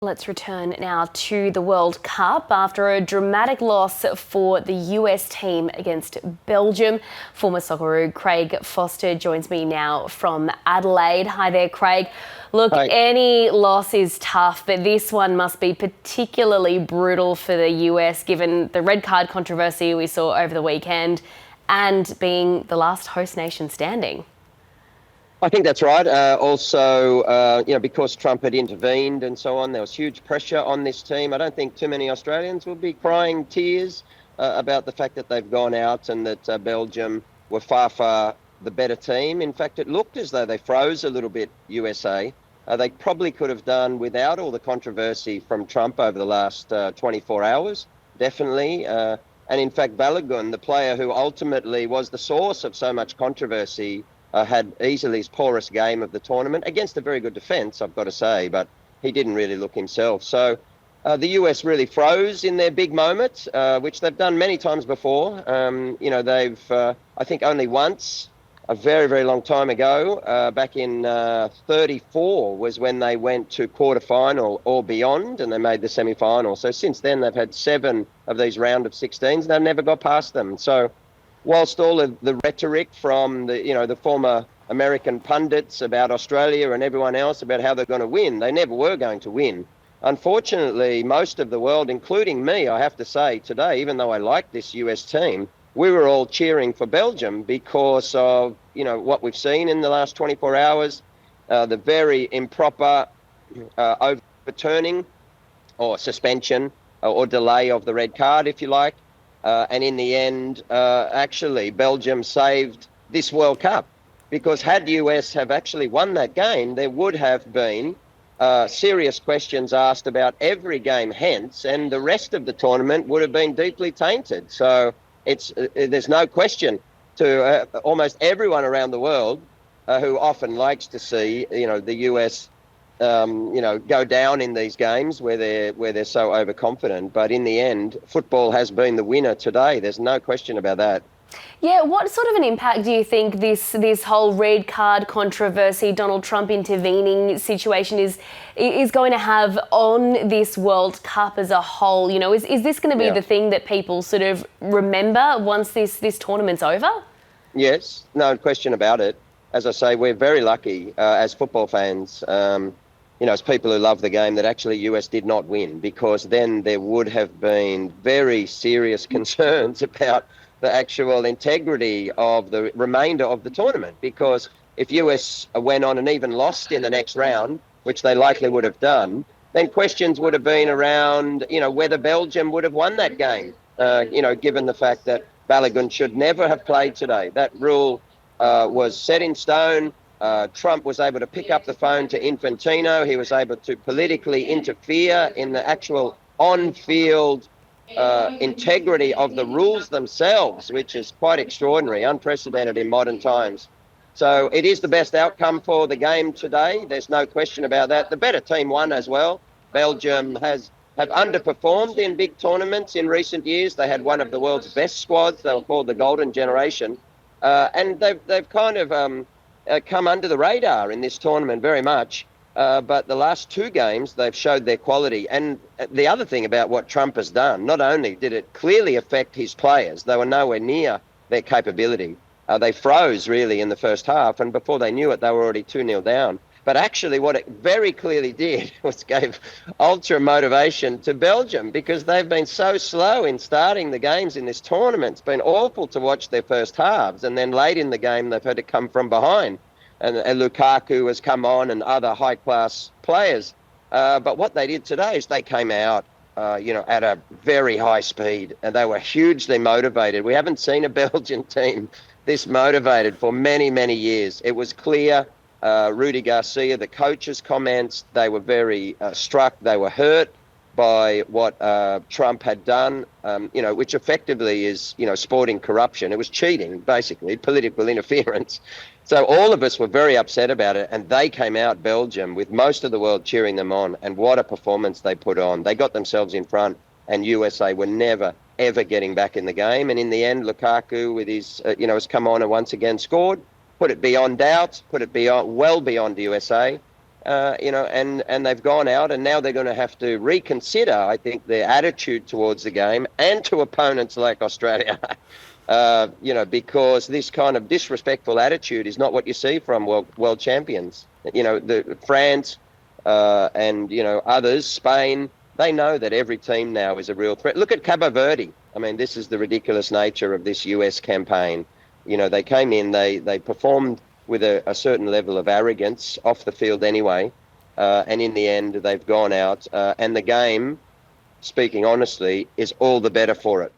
Let's return now to the World Cup. After a dramatic loss for the US team against Belgium, former Socceroo Craig Foster joins me now from Adelaide. Hi there, Craig. Look, Hi. any loss is tough, but this one must be particularly brutal for the US given the red card controversy we saw over the weekend and being the last host nation standing. I think that's right. Because Trump had intervened and so on, there was huge pressure on this team. I don't think too many Australians will be crying tears about the fact that they've gone out and that Belgium were far, far the better team. In fact, it looked as though they froze a little bit, USA. They probably could have done without all the controversy from Trump over the last 24 hours, definitely. And in fact, Balogun, the player who ultimately was the source of so much controversy, had easily his poorest game of the tournament against a very good defence, I've got to say, but he didn't really look himself. So the US really froze in their big moment, which they've done many times before. They've, I think only once, a very, very long time ago, back in 34 was when they went to quarterfinal or beyond and they made the semi-final. So since then, they've had 7 of these round of 16s. They've never got past them. So whilst all of the rhetoric from the former American pundits about Australia and everyone else about how they're going to win, they never were going to win. Unfortunately, most of the world, including me, I have to say today, even though I like this US team, we were all cheering for Belgium because of, what we've seen in the last 24 hours, the very improper overturning or suspension or delay of the red card, if you like. And in the end, actually, Belgium saved this World Cup because had US have actually won that game, there would have been serious questions asked about every game hence, and the rest of the tournament would have been deeply tainted. So there's no question to almost everyone around the world who often likes to see, the US go down in these games where they're so overconfident. But in the end, football has been the winner today. There's no question about that. Yeah, what sort of an impact do you think this whole red card controversy, Donald Trump intervening situation is going to have on this World Cup as a whole? Is this going to be the thing that people sort of remember once this tournament's over? Yes, no question about it. As I say, we're very lucky as football fans, as people who love the game, that actually US did not win, because then there would have been very serious concerns about the actual integrity of the remainder of the tournament. Because if US went on and even lost in the next round, which they likely would have done, then questions would have been around, whether Belgium would have won that game, given the fact that Balogun should never have played today. That rule was set in stone. Trump was able to pick up the phone to Infantino. He was able to politically interfere in the actual on-field integrity of the rules themselves, which is quite extraordinary, unprecedented in modern times. So it is the best outcome for the game today. There's no question about that. The better team won as well. Belgium have underperformed in big tournaments in recent years. They had one of the world's best squads. They were called the Golden Generation. And they've kind of come under the radar in this tournament very much. But the last 2 games, they've showed their quality. And the other thing about what Trump has done, not only did it clearly affect his players, they were nowhere near their capability. They froze, really, in the first half. And before they knew it, they were already 2-0 down. But actually what it very clearly did was gave ultra motivation to Belgium, because they've been so slow in starting the games in this tournament. It's been awful to watch their first halves. And then late in the game, they've had to come from behind. And Lukaku has come on and other high-class players. But what they did today is they came out, at a very high speed, and they were hugely motivated. We haven't seen a Belgian team this motivated for many, many years. It was clear. Rudy Garcia, the coach's comments, they were very struck. They were hurt by what Trump had done, which effectively is, sporting corruption. It was cheating, basically, political interference. So all of us were very upset about it, and they came out, Belgium, with most of the world cheering them on, and what a performance they put on. They got themselves in front, and USA were never, ever getting back in the game. And in the end, Lukaku, with his, has come on and once again scored, put it beyond doubt, well beyond the USA. and they've gone out, and now they're going to have to reconsider, I think, their attitude towards the game and to opponents like Australia. Because this kind of disrespectful attitude is not what you see from world champions. The France and others, Spain, they know that every team now is a real threat. Look at Cabo Verde. I mean, this is the ridiculous nature of this US campaign. They came in, they performed with a certain level of arrogance off the field anyway, and in the end, they've gone out, and the game, speaking honestly, is all the better for it.